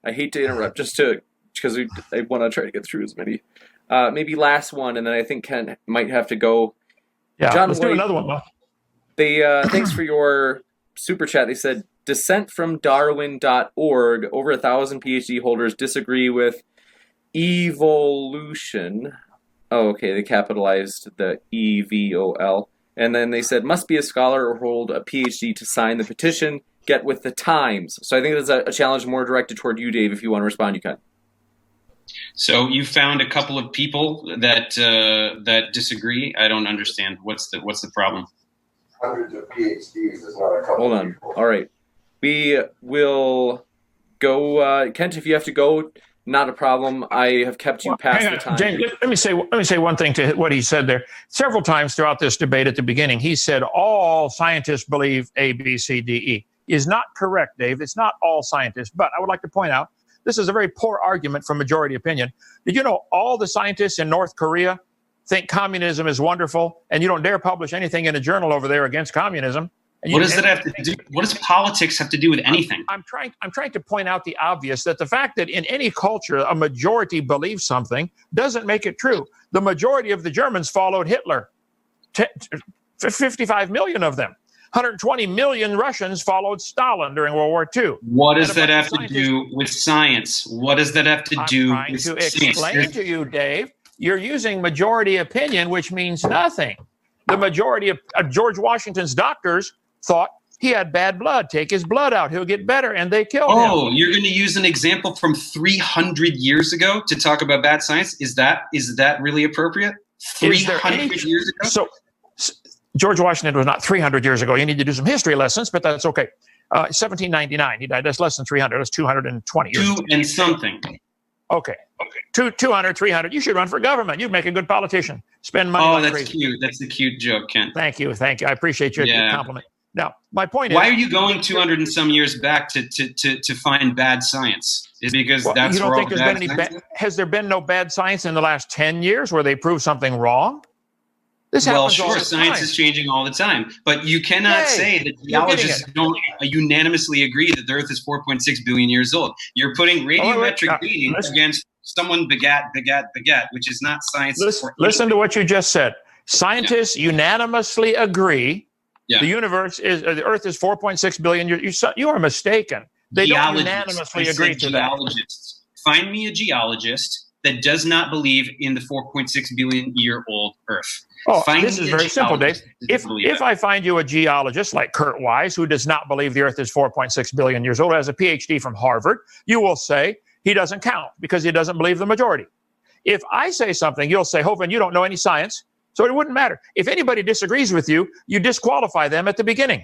I hate to interrupt, because I want to try to get through as many. Maybe last one, and then I think Ken might have to go. Yeah, John let's White, do another one, though. They thanks for your super chat. They said dissentfromdarwin.org. Over 1,000 PhD holders disagree with evolution. Oh, okay. They capitalized the EVOL. And then they said, must be a scholar or hold a PhD to sign the petition. Get with the times. So I think that's a challenge more directed toward you, Dave. If you want to respond, you can. So you found a couple of people that disagree. I don't understand. What's the problem? Hundreds of PhDs is not a couple. Hold on. People. All right. We will go. Kent, if you have to go, not a problem. I have kept you past the time. James, let me say one thing to what he said there. Several times throughout this debate at the beginning, he said all scientists believe A, B, C, D, E. Is not correct, Dave. It's not all scientists. But I would like to point out, this is a very poor argument from majority opinion. Did you know all the scientists in North Korea think communism is wonderful, and you don't dare publish anything in a journal over there against communism? What does that have to do? What does politics have to do with anything? I'm trying to point out the obvious, that the fact that in any culture a majority believes something doesn't make it true. The majority of the Germans followed Hitler, 55 million of them. 120 million Russians followed Stalin during World War II. What does that have to do with science? What does that have to do with science? I'm trying to explain to you, Dave. You're using majority opinion, which means nothing. The majority of George Washington's doctors thought he had bad blood. Take his blood out. He'll get better. And they killed him. Oh, you're going to use an example from 300 years ago to talk about bad science? Is that really appropriate? 300 years ago? So George Washington was not 300 years ago. You need to do some history lessons, but that's okay. 1799. He died. That's less than 300. That's 220 years. Two and something. Okay. 200, 300. You should run for government. You'd make a good politician. Spend money. Oh, that's cute. That's a cute joke, Kent. Thank you. I appreciate your compliment. Now, my point is, why are you going 200 and some years back to find bad science? Is it because that's you don't where think there's been any has there been no bad science in the last 10 years where they prove something wrong? This happens all the time. Science is changing all the time, but you cannot say that geologists don't unanimously agree that the Earth is 4.6 billion years old. You're putting radiometric dating against someone begat, which is not science. Listen to what you just said. Scientists unanimously agree the universe is the Earth is 4.6 billion years. You are mistaken. They don't unanimously agree to that. Find me a geologist that does not believe in the 4.6 billion year old Earth. Oh, this is very simple, Dave. If I find you a geologist like Kurt Wise, who does not believe the Earth is 4.6 billion years old, has a PhD from Harvard, you will say he doesn't count because he doesn't believe the majority. If I say something, you'll say, Hovind, you don't know any science, so it wouldn't matter. If anybody disagrees with you, you disqualify them at the beginning.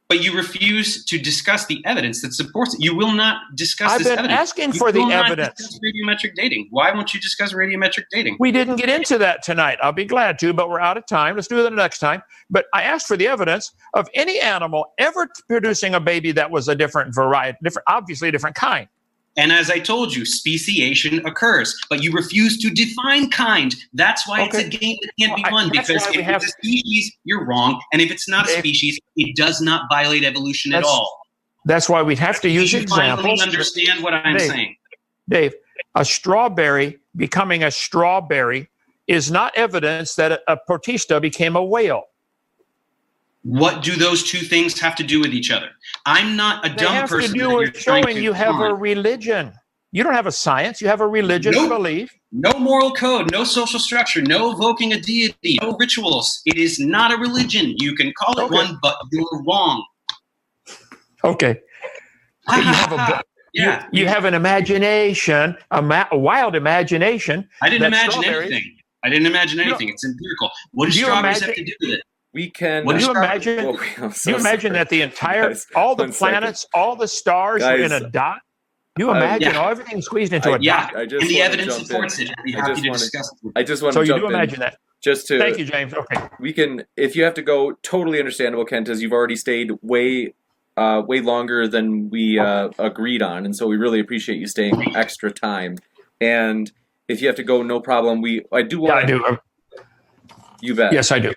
But you refuse to discuss the evidence that supports it. You will not discuss this evidence. I've been asking for the evidence. Radiometric dating. Why won't you discuss radiometric dating? We didn't get into that tonight. I'll be glad to, but we're out of time. Let's do it the next time. But I asked for the evidence of any animal ever producing a baby that was a different variety, obviously a different kind. And as I told you, speciation occurs, but you refuse to define kind. That's why it's a game that can't be won, because if it's a species, you're wrong. And if it's not a species, it does not violate evolution at all. That's why we'd have to use examples. Finally understand what I'm saying. Dave, a strawberry becoming a strawberry is not evidence that a protista became a whale. What do those two things have to do with each other? I'm not a dumb person. They have to do with showing you have a religion. You don't have a science. You have a religious belief. No moral code, no social structure, no evoking a deity, no rituals. It is not a religion. You can call it one, but you're wrong. Okay. You have an imagination, a wild imagination. I didn't imagine anything. It's empirical. What do strawberries have to do with it? We can. Would you imagine? You imagine that the entire, all the planets, all the stars are in a dot. You imagine everything squeezed into a dot. And the evidence supports it. I'd be happy to discuss it. I just want to jump in. So you do imagine that. Thank you, James. Okay. We can. If you have to go, totally understandable, Kent, as you've already stayed way longer than we agreed on, and so we really appreciate you staying extra time. And if you have to go, no problem. I do want. Yeah, I do. You bet. Yes, I do.